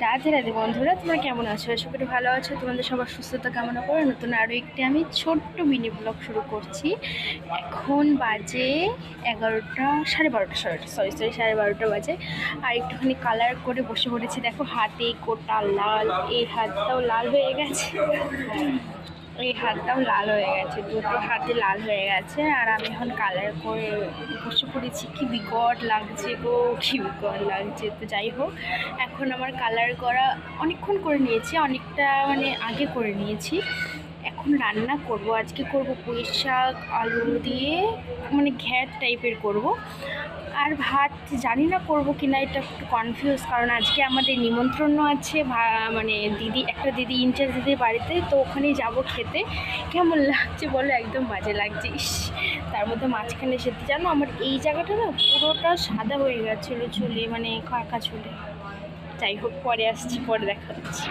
রাধে রাধে বন্ধুরা, তোমরা কেমন আছো? আশা করি ভালো আছো। তোমাদের সবার সুস্থতা কামনা করে নতুন আরও একটি আমি ছোট্ট মিনি ব্লগ শুরু করছি। এখন বাজে 11টা, সাড়ে 12টা, সাড়ে 12টা বাজে। আর একটুখানি কালার করে বসে পড়েছি। দেখো হাতে গোটা লাল, এই হাতটাও লাল হয়ে গেছে, এই হাতটাও লাল হয়ে গেছে, দুটো হাতে লাল হয়ে গেছে। আর আমি এখন কালার করে বসে পড়েছি। কি বিকট লাগছে গো, কি বিকট লাগছে। তো যাই হোক, এখন আমার কালার করা অনেকক্ষণ করে নিয়েছি, অনেকটা মানে আগে করে নিয়েছি। এখন রান্না করব, আজকে করব পুঁই শাক আলু দিয়ে, মানে ঘ্যাট টাইপের করব। আর ভাত জানি না করবো কিনা, এটা একটু কনফিউজ, কারণ আজকে আমাদের নিমন্ত্রণ আছে, মানে একটা দিদি ইনচার্জ দিদির বাড়িতে, তো ওখানেই যাব খেতে। কেমন লাগছে বলো? একদম বাজে লাগছে। ইস, তার মধ্যে মাঝখানে সেতে জানো আমার এই জায়গাটা না পুরোটা সাদা হয়ে গেছিলো চুলে, মানে কাকা চুলে। যাই হোক, পরে আসছি, পরে দেখা হচ্ছে।